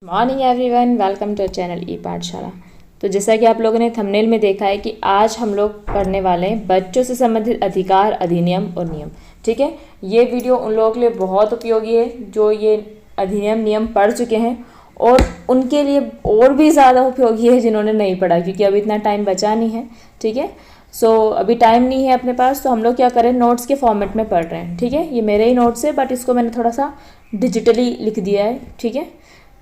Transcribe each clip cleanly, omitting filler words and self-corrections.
Morning everyone, welcome to channel e Pathshala. तो जैसा कि आप लोगों ने थंबनेल में देखा है कि आज हम लोग पढ़ने वाले हैं बच्चों से संबंधित अधिकार, अधिनियम और नियम। ठीक है, ये वीडियो उन लोगों के लिए बहुत उपयोगी है जो ये अधिनियम नियम पढ़ चुके हैं, और उनके लिए और भी ज़्यादा उपयोगी है जिन्होंने नहीं पढ़ा, क्योंकि अभी इतना टाइम बचा नहीं है। ठीक है, अभी टाइम नहीं है अपने पास, तो हम लोग क्या करें, नोट्स के फॉर्मेट में पढ़ रहे हैं। ठीक है, ये मेरे ही नोट्स है, बट इसको मैंने थोड़ा सा डिजिटली लिख दिया है। ठीक है,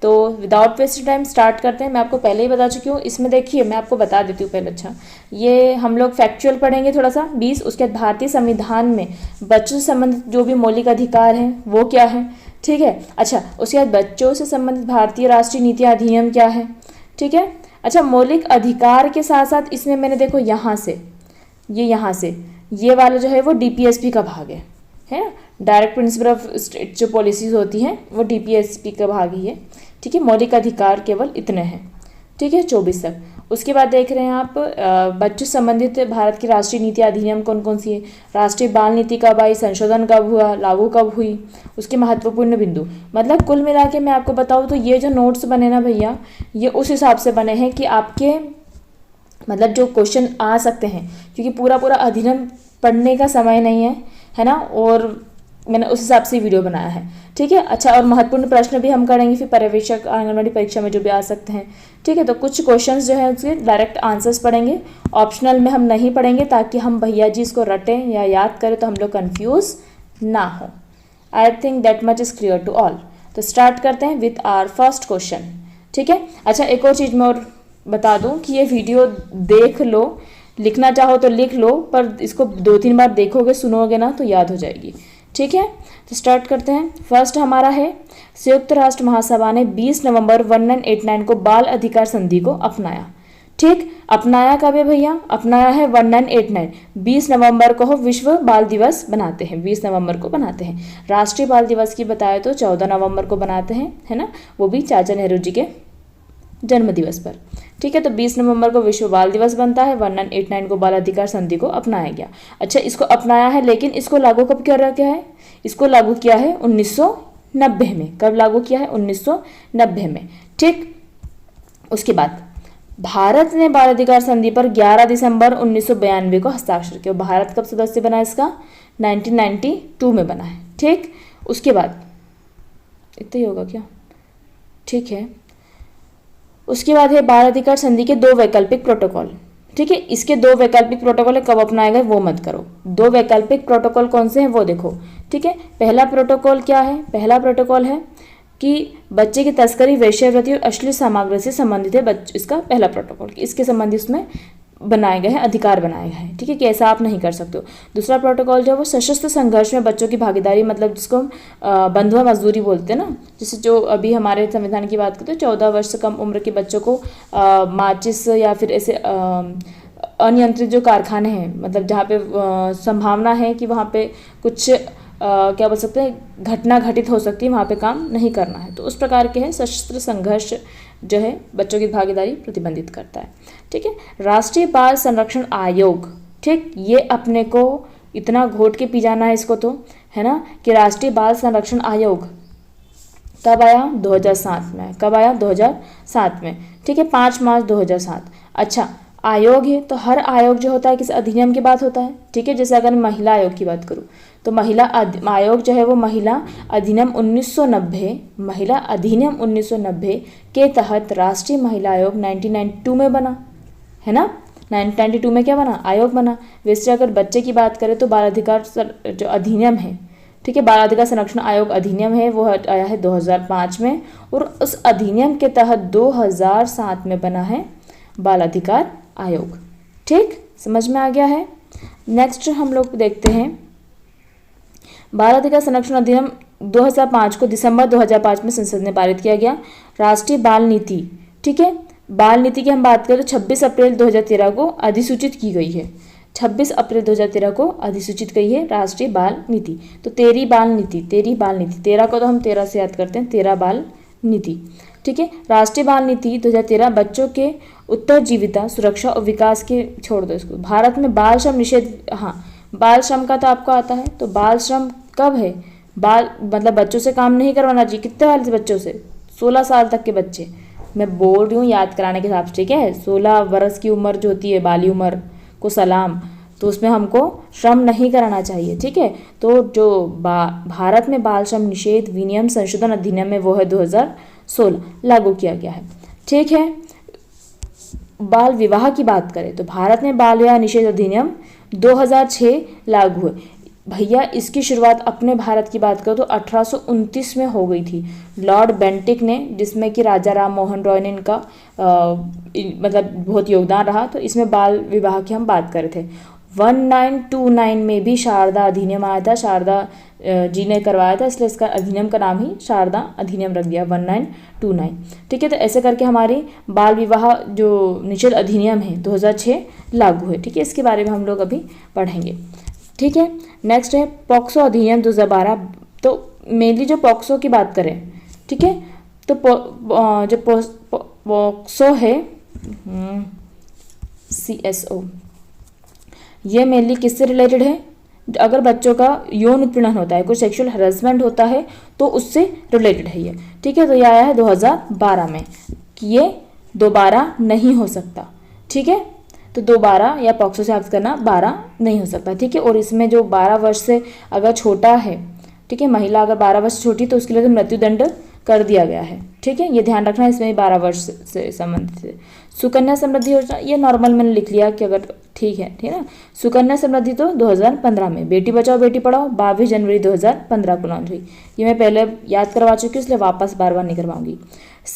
तो विदाउट वेस्टिंग टाइम स्टार्ट करते हैं। मैं आपको पहले ही बता चुकी हूँ, इसमें देखिए मैं आपको बता देती हूँ पहले। अच्छा, ये हम लोग फैक्चुअल पढ़ेंगे थोड़ा सा 20। उसके बाद भारतीय संविधान में बच्चों से संबंधित जो भी मौलिक अधिकार हैं वो क्या है। ठीक है, अच्छा, उसके बाद बच्चों से संबंधित भारतीय राष्ट्रीय नीति अधिनियम क्या है। ठीक है, अच्छा, मौलिक अधिकार के साथ साथ इसमें मैंने देखो यहाँ से ये वाला जो है वो डीपीएसपी का भाग है ना, डायरेक्ट प्रिंसिपल ऑफ स्टेट जो पॉलिसीज होती हैं वो डीपीएसपी का भाग ही है। ठीक है, मौलिक अधिकार केवल इतने हैं। ठीक है, 24 तक। उसके बाद देख रहे हैं आप बच्चों से संबंधित भारत की राष्ट्रीय नीति अधिनियम कौन कौन सी है। राष्ट्रीय बाल नीति कब आई, संशोधन कब हुआ, लागू कब हुई, उसके महत्वपूर्ण बिंदु। मतलब कुल मिला के मैं आपको बताऊँ तो ये जो नोट्स बने ना भैया, ये उस हिसाब से बने हैं कि आपके मतलब जो क्वेश्चन आ सकते हैं, क्योंकि पूरा अधिनियम पढ़ने का समय नहीं है ना, और मैंने उस हिसाब से वीडियो बनाया है। ठीक है, अच्छा, और महत्वपूर्ण प्रश्न भी हम करेंगे फिर पर्यवेक्षक आंगनवाड़ी परीक्षा में जो भी आ सकते हैं। ठीक है, तो कुछ क्वेश्चंस जो है उसके डायरेक्ट आंसर्स पढ़ेंगे, ऑप्शनल में हम नहीं पढ़ेंगे, ताकि हम भैया जी इसको रटें या याद करें तो हम लोग कन्फ्यूज ना हो। I think that much is clear to all. तो स्टार्ट करते हैं विथ आवर फर्स्ट क्वेश्चन। ठीक है, अच्छा, एक और चीज़ मैं और बता दूं कि ये वीडियो देख लो, लिखना चाहो तो लिख लो, पर इसको 2-3 बार देखोगे सुनोगे ना तो याद हो जाएगी। ठीक है, तो स्टार्ट करते हैं। फर्स्ट हमारा है, संयुक्त राष्ट्र महासभा ने 20 नवंबर 1989 को बाल अधिकार संधि को अपनाया। ठीक, अपनाया कब है भैया, अपनाया है 1989, 20 नवंबर को विश्व बाल दिवस बनाते हैं, 20 नवंबर को बनाते हैं। राष्ट्रीय बाल दिवस की बताए तो 14 नवंबर को बनाते हैं, है ना, वो भी चाचा नेहरू जी के जन्म दिवस पर। ठीक है, तो 20 नवंबर को विश्व बाल दिवस बनता है, 1989 को बाल अधिकार संधि को अपनाया गया। अच्छा, इसको अपनाया है, लेकिन इसको लागू कब किया गया है, इसको लागू किया है 1990 में। कब लागू किया है, 1990 में। ठीक, उसके बाद भारत ने बाल अधिकार संधि पर 11 दिसंबर 1992 को हस्ताक्षर किया। भारत कब सदस्य बना इसका, 1992 में बना है। ठीक, उसके बाद इतना ही होगा क्या, ठीक है। उसके बाद है बाल अधिकार संधि के 2 वैकल्पिक प्रोटोकॉल। ठीक है, इसके 2 वैकल्पिक प्रोटोकॉल कब अपनाए गए वो मत करो। 2 वैकल्पिक प्रोटोकॉल कौन से हैं वो देखो। ठीक है, पहला प्रोटोकॉल क्या है, पहला प्रोटोकॉल है कि बच्चे की तस्करी, वेश्यावृत्ति और अश्लील सामग्री से संबंधित है। इसका पहला प्रोटोकॉल, इसके संबंधित उसमें बनाए गए हैं, अधिकार बनाए गए हैं। ठीक है, कि ऐसा आप नहीं कर सकते हो। दूसरा प्रोटोकॉल जो है वो सशस्त्र संघर्ष में बच्चों की भागीदारी, मतलब जिसको बंधुआ मजदूरी बोलते हैं ना, जैसे जो अभी हमारे संविधान की बात करते हैं, 14 वर्ष से कम उम्र के बच्चों को माचिस या फिर ऐसे अनियंत्रित जो कारखाने हैं, मतलब जहाँ पे संभावना है कि वहाँ पे कुछ क्या बोल सकते हैं, घटना घटित हो सकती है, वहाँ पे काम नहीं करना है, तो उस प्रकार के है सशस्त्र संघर्ष जो है बच्चों की भागीदारी प्रतिबंधित करता है। ठीक है, राष्ट्रीय बाल संरक्षण आयोग। ठीक, ये अपने को इतना घोट के पी जाना है इसको, तो है ना, कि राष्ट्रीय बाल संरक्षण आयोग कब आया, 2007 में। कब आया, 2007 में। ठीक है, 5 मार्च 2007। अच्छा, आयोग है तो हर आयोग जो होता है किस अधिनियम की बात होता है। ठीक है, जैसे अगर महिला आयोग की बात करूँ तो महिला आयोग जो है वो महिला अधिनियम 1990, महिला अधिनियम 1990 के तहत राष्ट्रीय महिला आयोग 1992 में बना, है ना। 1992 में क्या बना, आयोग बना। वैसे अगर बच्चे की बात करें तो बाल अधिकार जो अधिनियम है, ठीक है, बाल अधिकार संरक्षण आयोग अधिनियम है वो आया है 2005 में, और उस अधिनियम के तहत 2007 में बना है बाल अधिकार आयोग। ठीक, समझ में आ गया है। नेक्स्ट हम लोग देखते हैं, बाल अधिकार संरक्षण अधिनियम 2005 को दिसंबर 2005 में संसद ने पारित किया गया। राष्ट्रीय बाल नीति, ठीक है, बाल नीति की हम बात करें तो 26 अप्रैल 2013 को अधिसूचित की गई है। 26 अप्रैल 2013 को अधिसूचित की है राष्ट्रीय बाल नीति। तो तेरी बाल नीति, 13 को तो हम 13 से याद करते हैं, 13 बाल नीति। ठीक है, राष्ट्रीय बाल नीति 2013 बच्चों के उत्तरजीविता, सुरक्षा और विकास के, छोड़ दो इसको। भारत में बाल श्रम निषेध, हाँ, बाल श्रम का तो आपको आता है। तो बाल श्रम कब है, बाल मतलब बच्चों से काम नहीं करवाना चाहिए। कितने वाले बच्चों से, 16 साल तक के बच्चे, मैं बोल रही हूँ याद कराने के हिसाब से, ठीक है। 16 वर्ष की उम्र जो होती है बाली उम्र को सलाम, तो उसमें हमको श्रम नहीं कराना चाहिए, ठीक है। तो जो भारत में बाल श्रम निषेध विनियम संशोधन अधिनियम है वो है 2016 लागू किया गया है, ठीक है। बाल विवाह की बात करें तो भारत में बाल विवाह निषेध अधिनियम 2006 लागू है। भैया इसकी शुरुआत अपने भारत की बात करो तो 1829 में हो गई थी लॉर्ड बेंटिक ने, जिसमें कि राजा राम मोहन रॉय ने इनका मतलब बहुत योगदान रहा। तो इसमें बाल विवाह की हम बात कर रहे थे। 1929 में भी शारदा अधिनियम आया था, शारदा जी ने करवाया था, इसलिए इसका अधिनियम का नाम ही शारदा अधिनियम रख दिया 1929, ठीक है। तो ऐसे करके हमारी बाल विवाह जो निषेध अधिनियम है 2006 लागू है, ठीक है। इसके बारे में हम लोग अभी पढ़ेंगे, ठीक है। नेक्स्ट है पॉक्सो अधिनियम 2012। तो मेनली जो पॉक्सो की बात करें, ठीक है, तो जो पॉक्सो है CSO, ये मेनली किससे रिलेटेड है? अगर बच्चों का यौन उत्पीड़न होता है, कोई सेक्सुअल हरासमेंट होता है तो उससे रिलेटेड है ये, ठीक है। तो ये आया है 2012 में कि ये दोबारा नहीं हो सकता, ठीक है। तो दोबारा या पॉक्सो से याद करना 12 नहीं हो सकता, ठीक है। और इसमें जो 12 वर्ष से अगर छोटा है, ठीक है, महिला अगर 12 वर्ष छोटी तो उसके लिए तो मृत्युदंड कर दिया गया है, ठीक है। ये ध्यान रखना, इसमें 12 वर्ष से संबंधित है। सुकन्या समृद्धि योजना, ये नॉर्मल मैंने लिख लिया कि अगर ठीक है, ठीक है ना। सुकन्या समृद्धि तो 2015 में। बेटी बचाओ बेटी पढ़ाओ 22 जनवरी 2015 को लॉन्च हुई। ये मैं पहले याद करवा चुकी हूँ, इसलिए वापस बार बार नहीं करवाऊंगी,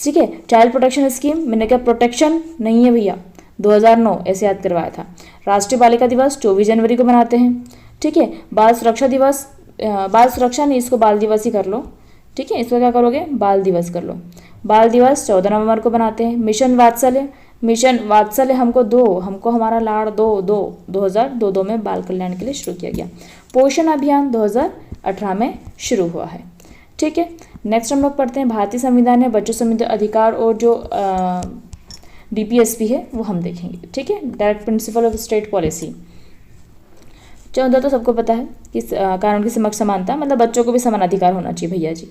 ठीक है। चाइल्ड प्रोटेक्शन स्कीम, मैंने क्या प्रोटेक्शन नहीं है भैया, 2009 ऐसे याद करवाया था। राष्ट्रीय बालिका दिवस 24 जनवरी को मनाते हैं, ठीक है। बाल सुरक्षा दिवस, बाल सुरक्षा नहीं, इसको बाल दिवस ही कर लो, ठीक है। इसको क्या करोगे, बाल दिवस कर लो। बाल दिवस 14 नवंबर को बनाते हैं। मिशन वात्सल्य, मिशन वात्सल्य हमको हमारा लाड़ 2002 में बाल कल्याण के लिए शुरू किया गया। पोषण अभियान 2018 में शुरू हुआ है, ठीक है। नेक्स्ट हम लोग पढ़ते हैं भारतीय संविधान में बच्चों संबंधी अधिकार और जो DPSP है वो हम देखेंगे, ठीक है। Direct principle of state policy 14 तो सबको पता है कि कानून की समक्ष समानता, मतलब बच्चों को भी समान अधिकार होना चाहिए भैया जी।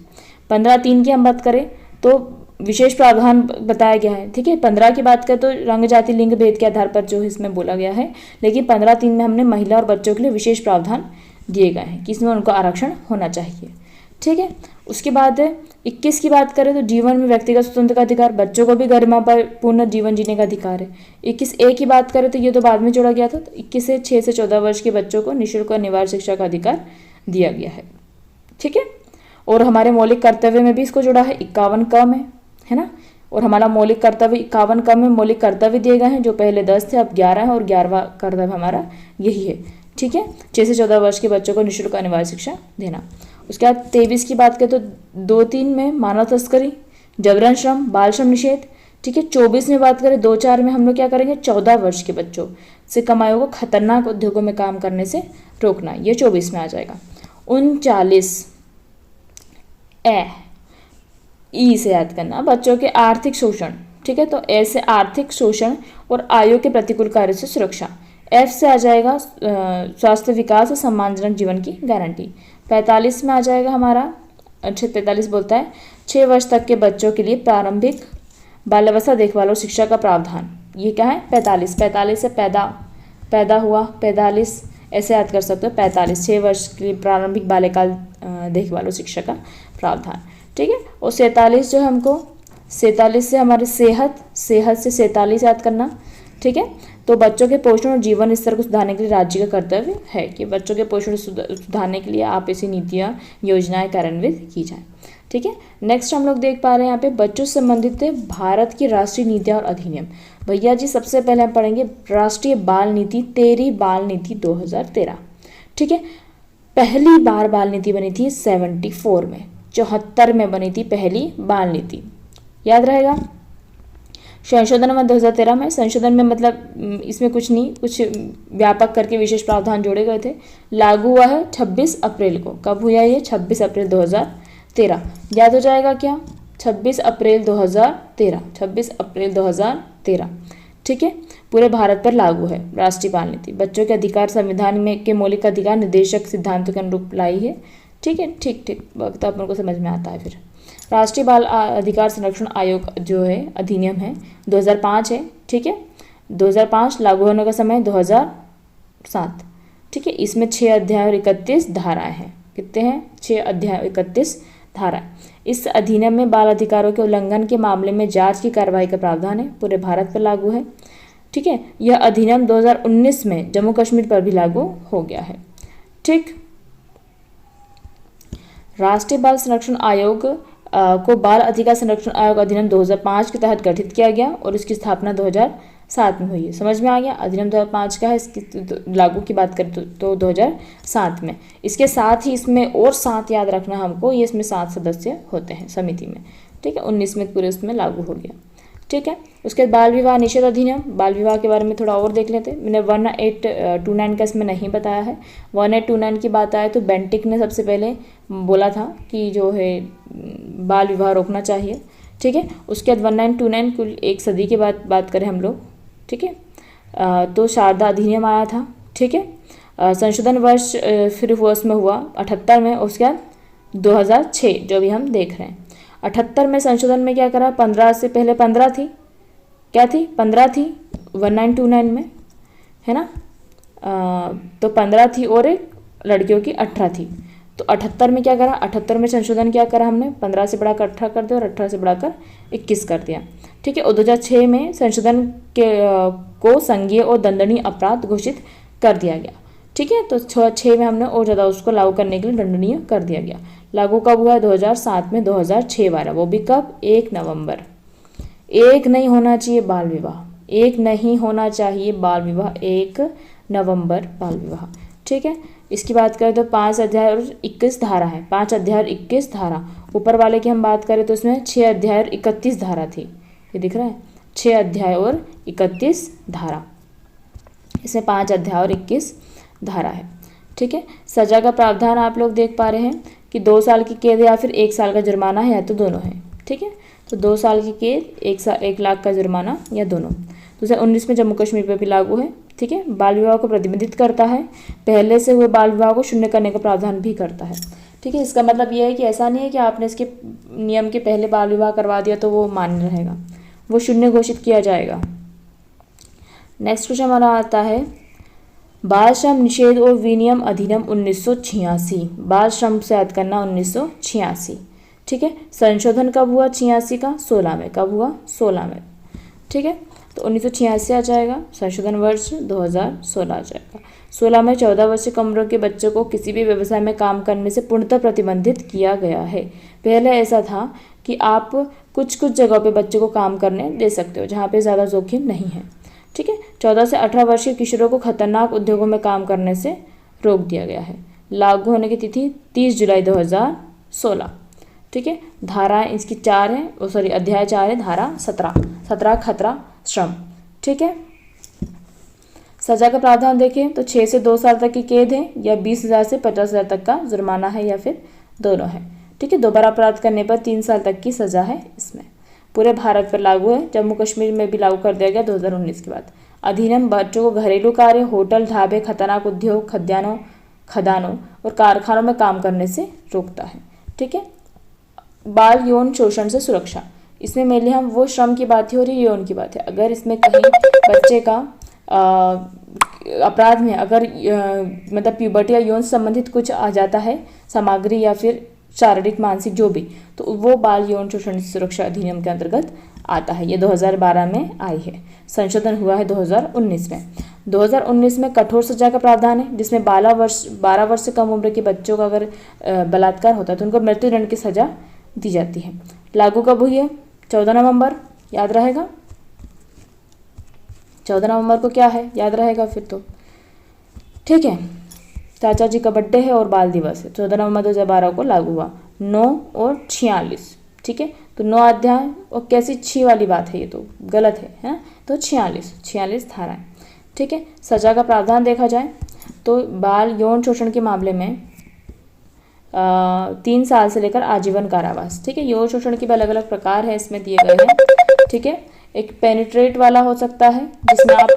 15(3) की हम बात करें तो विशेष प्रावधान बताया गया है, ठीक है। 15 की बात करें तो रंग जाति लिंग भेद के आधार पर जो इसमें बोला गया है, लेकिन 15(3) में हमने महिला और बच्चों के लिए विशेष प्रावधान दिए गए हैं कि इसमें उनको आरक्षण होना चाहिए, ठीक है। उसके बाद 21 की बात करें तो जीवन में व्यक्तिगत स्वतंत्रता का अधिकार, बच्चों को भी गरिमा पर पूर्ण जीवन जीने का अधिकार है। 21A की बात करें तो ये तो बाद में जोड़ा गया था। तो 21 से 6 से 14 वर्ष के बच्चों को निःशुल्क और अनिवार्य शिक्षा का अधिकार दिया गया है, ठीक है। और हमारे मौलिक कर्तव्य में भी इसको जोड़ा है, 51 क में, है ना। और हमारा मौलिक कर्तव्य 51 क में मौलिक कर्तव्य दिए गए हैं, जो पहले 10 थे अब 11 है, और 11वां कर्तव्य हमारा यही है, ठीक है। 6 से 14 वर्ष के बच्चों को निःशुल्क अनिवार्य शिक्षा देना। उसके बाद 23 की बात करें तो 2-3 में मानव तस्करी, जबरन श्रम, बाल श्रम निषेध, ठीक है। 24 में बात करें 2-4 में हम लोग क्या करेंगे, 14 वर्ष के बच्चों से कम आयु को खतरनाक उद्योगों में काम करने से रोकना, ये 24 में आ जाएगा। 39 ई से याद करना, बच्चों के आर्थिक शोषण, ठीक है। तो ऐसे आर्थिक शोषण और आयु के प्रतिकूल कार्य से सुरक्षा। F से आ जाएगा स्वास्थ्य विकास और सम्मानजनक जीवन की गारंटी। 45 में आ जाएगा हमारा, अच्छा 43 बोलता है 6 वर्ष तक के बच्चों के लिए प्रारंभिक बाल्यावस्था देखभाल और शिक्षा का प्रावधान। ये क्या है, 45 से पैदा हुआ, 45 ऐसे याद कर सकते हो, 45 6 वर्ष के लिए प्रारंभिक बाल्यकाल देखभाल और शिक्षा का प्रावधान, ठीक है। और 47 जो है हमको 47 से हमारे सेहत से 47 याद करना, ठीक है। तो बच्चों के पोषण और जीवन स्तर को सुधारने के लिए राज्य का कर्तव्य है कि बच्चों के पोषण सुधारने के लिए आप ऐसी नीतियाँ योजनाएं कार्यान्वित की जाए, ठीक है। नेक्स्ट हम लोग देख पा रहे हैं यहाँ पे बच्चों से संबंधित भारत की राष्ट्रीय नीतियाँ और अधिनियम। भैया जी सबसे पहले हम पढ़ेंगे राष्ट्रीय बाल नीति, 13 बाल नीति 2013, ठीक है। पहली बार बाल नीति बनी थी 74 में, 74 में बनी थी पहली बाल नीति, याद रहेगा। संशोधन में 2013 में, संशोधन में मतलब इसमें कुछ नहीं, कुछ व्यापक करके विशेष प्रावधान जोड़े गए थे। लागू हुआ है 26 अप्रैल को, कब हुआ ये, 26 अप्रैल 2013, याद हो जाएगा क्या, 26 अप्रैल 2013, 26 अप्रैल 2013, ठीक है। पूरे भारत पर लागू है राष्ट्रीय बाल नीति। बच्चों के अधिकार संविधान में के मौलिक अधिकार निर्देशक सिद्धांतों के अनुरूप लाई है, ठीक है। ठीक वक्त अपन को समझ में आता है फिर। राष्ट्रीय बाल अधिकार संरक्षण आयोग जो है अधिनियम है 2005 है, ठीक है। 2005 लागू होने का समय 2007, ठीक है। इसमें 6 अध्याय और 31 धाराएं हैं। कितने हैं? 6 अध्याय और 31 धाराएं। इस अधिनियम में बाल अधिकारों के उल्लंघन के मामले में जांच की कार्रवाई का प्रावधान है, पूरे भारत पर लागू है, ठीक है। यह अधिनियम 2019 में जम्मू कश्मीर पर भी लागू हो गया है, ठीक। राष्ट्रीय बाल संरक्षण आयोग को बाल अधिकार संरक्षण आयोग अधिनियम 2005 के तहत गठित किया गया और इसकी स्थापना 2007 में हुई है। समझ में आ गया? अधिनियम 2005 का है, इसकी लागू की बात करें तो 2007 में। इसके साथ ही इसमें और 7 याद रखना हमको, ये इसमें 7 सदस्य होते हैं समिति में, ठीक है। 19 में पूरे उसमें लागू हो गया, ठीक है। उसके बाद बाल विवाह निषेध अधिनियम, बाल विवाह के बारे में थोड़ा और देख लेते हैं। मैंने 1829 का इसमें नहीं बताया है। 1829 की बात आए तो बेंटिक ने सबसे पहले बोला था कि जो है बाल विवाह रोकना चाहिए, ठीक है। उसके बाद 1929 कुल 1 सदी के बाद बात करें हम लोग, ठीक है। तो शारदा अधिनियम आया था, ठीक है। संशोधन वर्ष फिर हुआ उसमें हुआ 78 में। उसके बाद 2006 जो भी हम देख रहे हैं। 78 में संशोधन में क्या करा? 15 से पहले 15 थी, क्या थी? 15 थी 1929 में, है ना। तो 15 थी और एक लड़कियों की 18 थी। तो 78 में क्या करा? 78 में संशोधन क्या करा हमने? 15 से बढ़ाकर 18 कर दिया और 18 से बढ़ाकर 21 कर दिया, ठीक है। और 2006 में संशोधन को संज्ञेय और दंडनीय अपराध घोषित कर दिया गया, ठीक है। तो 6 में हमने और ज़्यादा उसको लागू करने के लिए दंडनीय कर दिया गया। लागू कब हुआ? 2007 में 2006 वाला, वो भी कब? 1 नवंबर। एक नहीं होना चाहिए बाल विवाह, 1 नहीं होना चाहिए बाल विवाह, 1 नवंबर बाल विवाह, ठीक है। इसकी बात करें तो 5 अध्याय और 21 धारा है, 5 अध्याय और 21 धारा। ऊपर वाले की हम बात करें तो उसमें 6 अध्याय और 31 धारा थी, ये दिख रहा है, 6 अध्याय और 31 धारा। इसमें 5 अध्याय और 21 धारा है, ठीक है। सजा का प्रावधान आप लोग देख पा रहे हैं कि 2 साल की कैद या फिर 1 साल का जुर्माना है, या तो दोनों है, ठीक है। तो 2 साल की कैद, 1 लाख का जुर्माना या दोनों। 2019 में जम्मू कश्मीर पर भी लागू है, ठीक है। बाल विवाह को प्रतिबंधित करता है, पहले से हुए बाल विवाह को शून्य करने का प्रावधान भी करता है, ठीक है। इसका मतलब ये है कि ऐसा नहीं है कि आपने इसके नियम के पहले बाल विवाह करवा दिया तो वो मान्य रहेगा, वो शून्य घोषित किया जाएगा। नेक्स्ट क्वेश्चन हमारा आता है बाल श्रम निषेध और विनियम अधिनियम 1986। बाल श्रम से याद करना 1986, ठीक है। संशोधन कब हुआ? 86 का 16 में। कब हुआ? 16 में, ठीक है। तो 1986 आ जाएगा, संशोधन वर्ष 2016 आ जाएगा। 16 में 14 वर्ष से कम उम्र के बच्चों को किसी भी व्यवसाय में काम करने से पूर्णतः प्रतिबंधित किया गया है। पहले ऐसा था कि आप कुछ जगहों पे बच्चों को काम करने दे सकते हो जहाँ पे ज़्यादा जोखिम नहीं है, ठीक है। 14 से 18 वर्षीय किशोरों को खतरनाक उद्योगों में काम करने से रोक दिया गया है। लागू होने की तिथि 30 जुलाई 2016, ठीक है। धारा इसकी 4 है, अध्याय 4 है, धारा 17 खतरा श्रम, ठीक है। सजा का प्रावधान देखें तो 6 से 2 साल तक की कैद है या 20,000 से 50,000 तक का जुर्माना है या फिर दोनों है, ठीक है। दोबारा अपराध करने पर 3 साल तक की सजा है। इसमें पूरे भारत पर लागू है, जम्मू कश्मीर में भी लागू कर दिया गया 2019 के बाद। अधिनियम बच्चों को घरेलू कार्य, होटल, ढाबे, खतरनाक उद्योग, खदानों और कारखानों में काम करने से रोकता है, ठीक है। बाल यौन शोषण से सुरक्षा, इसमें मेनली हम वो श्रम की बात है और ये यौन की बात है। अगर इसमें कहीं बच्चे का अपराध में अगर मतलब प्यूबर्टी या यौन संबंधित कुछ आ जाता है, सामग्री या फिर शारीरिक मानसिक जो भी, तो वो बाल यौन शोषण सुरक्षा अधिनियम के अंतर्गत आता है। ये 2012 में आई है, संशोधन हुआ है 2019 में। 2019 में कठोर सजा का प्रावधान है, जिसमें 12 वर्ष से कम उम्र के बच्चों का अगर बलात्कार होता है तो उनको मृत्युदंड की सजा दी जाती है। लागू कब हुई है? 14 नवंबर, याद रहेगा। 14 नवंबर को क्या है? याद रहेगा फिर तो, ठीक है। चाचा जी का बर्थडे है और बाल दिवस है। 14 नवंबर 2012 को लागू हुआ। 9 और 46, ठीक है। तो 9 अध्याय और कैसी 6 वाली बात है, ये तो गलत है ना। तो 46 धाराएं, ठीक है। सजा का प्रावधान देखा जाए तो बाल यौन शोषण के मामले में 3 साल से लेकर आजीवन कारावास, ठीक है। यौन शोषण के भी अलग अलग प्रकार है इसमें दिए गए हैं, ठीक है। एक पेनिट्रेट वाला हो सकता है जिसमें आप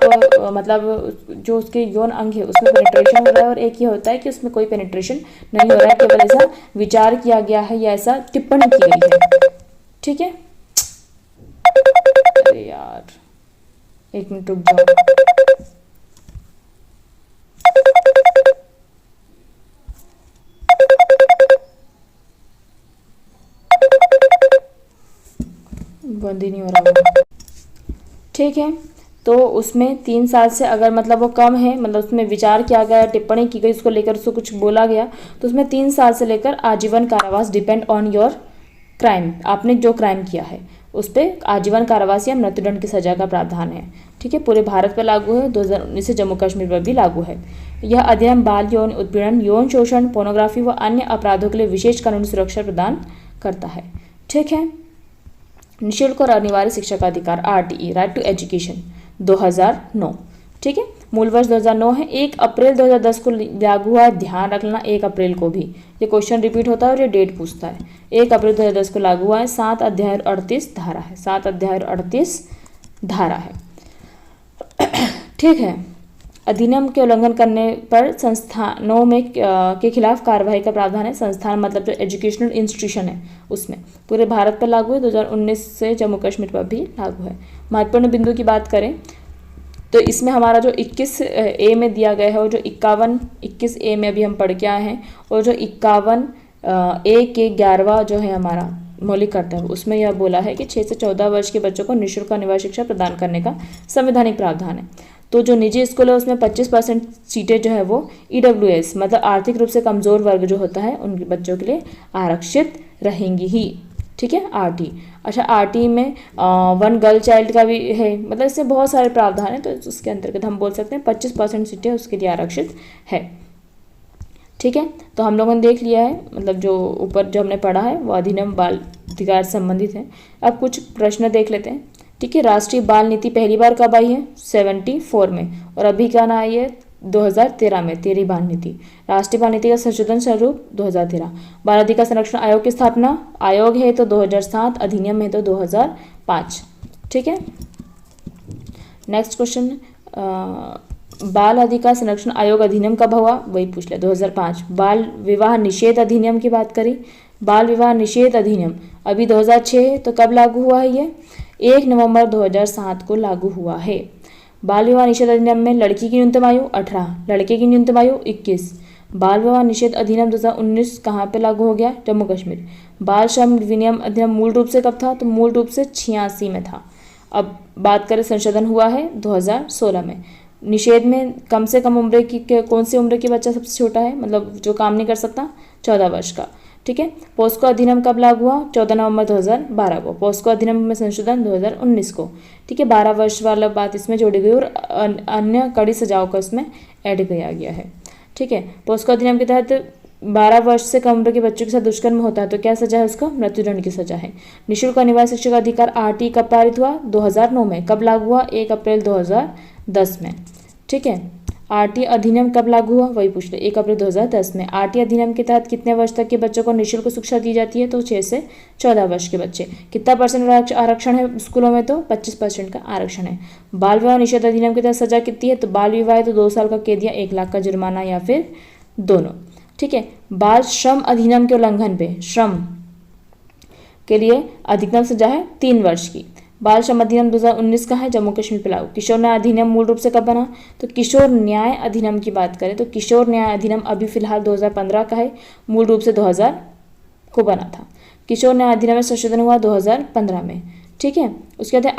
मतलब जो उसके यौन अंग है उसमें पेनिट्रेशन हो रहा है, और एक ये होता है कि उसमें कोई पेनिट्रेशन नहीं हो रहा है, केवल ऐसा विचार किया गया है या ऐसा टिप्पणी की गई है। ठीक है, अरे यार 1 मिनट रुक जाओ। बंद ही नहीं हो रहा। ठीक है, तो उसमें 3 साल से अगर मतलब वो कम है, मतलब उसमें विचार किया गया, टिप्पणी की गई, उसको लेकर उसको कुछ बोला गया, तो उसमें 3 साल से लेकर आजीवन कारावास, डिपेंड ऑन योर क्राइम, आपने जो क्राइम किया है उस पर आजीवन कारावास या मृत्युदंड की सजा का प्रावधान है। ठीक है, पूरे भारत पर लागू है, 2019 से जम्मू कश्मीर पर भी लागू है। यह अधिनियम बाल यौन उत्पीड़न, यौन शोषण, पोर्नोग्राफी व अन्य अपराधों के लिए विशेष कानूनी सुरक्षा प्रदान करता है। ठीक है, निःशुल्क और अनिवार्य शिक्षा का अधिकार, RTE, राइट टू एजुकेशन, 2009। ठीक है, मूल वर्ष 2009 है। 1 अप्रैल 2010 को लागू हुआ, ध्यान रखना 1 अप्रैल को भी, ये क्वेश्चन रिपीट होता है और ये डेट पूछता है। 1 अप्रैल 2010 को लागू हुआ है। 7 अध्याय और 38 धारा है, 7 अध्याय और 38 धारा है। ठीक है, अधिनियम के उल्लंघन करने पर संस्थानों में के खिलाफ कार्रवाई का प्रावधान है। संस्थान मतलब जो एजुकेशनल इंस्टीट्यूशन है उसमें, पूरे भारत पर लागू है, 2019 से जम्मू कश्मीर पर भी लागू है। महत्वपूर्ण बिंदु की बात करें तो इसमें हमारा जो 21A में दिया गया है, और जो 21A में अभी हम पढ़ के आए हैं, और जो 51A के 11वां जो है हमारा मौलिक कर्तव्य, उसमें यह बोला है कि 6 से 14 वर्ष के बच्चों को निःशुल्क अनिवार्य शिक्षा प्रदान करने का संवैधानिक प्रावधान है। तो जो निजी स्कूल है उसमें 25% सीटें जो है वो EWS मतलब आर्थिक रूप से कमज़ोर वर्ग जो होता है उनके बच्चों के लिए आरक्षित रहेंगी ही। ठीक है, RT, अच्छा RT में 1 गर्ल चाइल्ड का भी है, मतलब इससे बहुत सारे प्रावधान हैं, तो उसके अंतर्गत हम बोल सकते हैं 25% सीटें उसके लिए आरक्षित है। ठीक है, तो हम लोगों ने देख लिया है, मतलब जो ऊपर जो हमने पढ़ा है वो अधिनियम बाल अधिकार से संबंधित है। अब कुछ प्रश्न देख लेते हैं। ठीक है, राष्ट्रीय बाल नीति पहली बार कब आई है? 74 में, और अभी क्या ना आई है 2013 में, 13 बाल नीति। राष्ट्रीय बाल नीति का संशोधन स्वरूप 2013। बाल अधिकार संरक्षण आयोग की स्थापना, आयोग है तो 2007, अधिनियम है तो 2005। ठीक है, नेक्स्ट क्वेश्चन, बाल अधिकार संरक्षण आयोग अधिनियम कब हुआ? वही पूछ लिया, 2005। बाल विवाह निषेध अधिनियम की बात करी, बाल विवाह निषेध अधिनियम अभी 2006 है, तो कब लागू हुआ है? ये 1 नवंबर 2007 को लागू हुआ है। बाल विवाह निषेध अधिनियम में लड़की की न्यूनतम आयु 18, लड़के की न्यूनतम आयु 21। बाल विवाह निषेध अधिनियम 2019 कहाँ पे लागू हो गया? जम्मू कश्मीर। बाल श्रम विनियम अधिनियम मूल रूप से कब था? तो मूल रूप से 86 में था। अब बात करें संशोधन हुआ है 2016 में। निषेध में कम से कम उम्र की कौन सी उम्र की बच्चा सबसे छोटा है, मतलब जो काम नहीं कर सकता? 14 वर्ष का। ठीक है, पोस्को अधिनियम कब लागू हुआ? 14 नवंबर 2012 को। पोस्को अधिनियम में संशोधन 2019 को। ठीक है, 12 वर्ष वाला बात इसमें जोड़ी गई और अन्य कड़ी सजाओं को इसमें ऐड किया गया है। ठीक है, पोस्को अधिनियम के तहत 12 वर्ष से कम उम्र के बच्चों के साथ दुष्कर्म होता है तो क्या सजा है उसका? मृत्युदंड की सजा है। निःशुल्क अनिवार्य शिक्षा का अधिकार RT कब पारित हुआ? 2009 में। कब लागू हुआ? 1 अप्रैल 2010 में। ठीक है, RT अधिनियम कब लागू हुआ? वही पूछ ले, 1 अप्रैल 2010 में। RT अधिनियम के तहत कितने वर्ष तक के बच्चों को निःशुल्क शिक्षा दी जाती है? तो 6 से 14 वर्ष के बच्चे। कितना % आरक्षण है स्कूलों में? तो 25% का आरक्षण है। बाल विवाह निषेध अधिनियम के तहत सजा कितनी है? तो बाल विवाह है तो 2 साल का कैद या 1 लाख का जुर्माना या फिर दोनों। ठीक है, बाल श्रम अधिनियम के उल्लंघन पे श्रम के लिए अधिकतम सजा है 3 वर्ष की। बाल श्रम अधिनियम 2019 का है, जम्मू कश्मीर पे लागू। किशोर न्याय अधिनियम मूल रूप से कब बना? तो किशोर न्याय अधिनियम की बात करें तो किशोर न्याय अधिनियम अभी फिलहाल 2015 का है, मूल रूप से 2000 को बना था। किशोर न्याय अधिनियम में संशोधन हुआ 2015 में। ठीक है, उसके बाद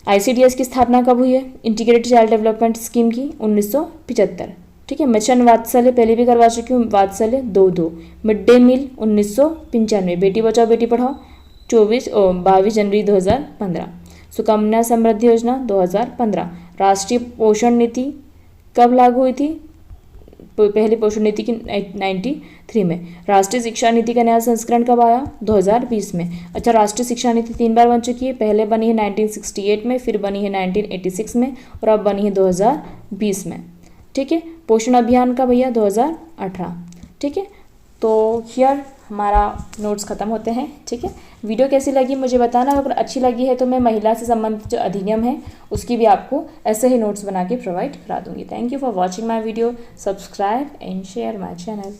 ICDS की स्थापना कब हुई है? इंटीग्रेटेड चाइल्ड डेवलपमेंट स्कीम की 1975। ठीक है, मिशन वात्सल्य पहले भी करवा चुकी हूँ, वात्सल्य 2 mid day meal 1995, Beti Bachao Beti Padhao 22 जनवरी 2015, सुकन्या समृद्धि योजना 2015। राष्ट्रीय पोषण नीति कब लागू हुई थी? पहली पोषण नीति की 93 में। राष्ट्रीय शिक्षा नीति का नया संस्करण कब आया? 2020 में। अच्छा, राष्ट्रीय शिक्षा नीति 3 बार बन चुकी है, पहले बनी है 1968 में, फिर बनी है 1986 में और अब बनी है 2020 में। ठीक है, पोषण अभियान का भैया 2018। ठीक है, तो हियर हमारा नोट्स ख़त्म होते हैं। ठीक है, वीडियो कैसी लगी मुझे बताना। अगर अच्छी लगी है तो मैं महिला से संबंधित जो अधिनियम है उसकी भी आपको ऐसे ही नोट्स बना के प्रोवाइड करा दूँगी। Thank you for watching my video. Subscribe and share my channel.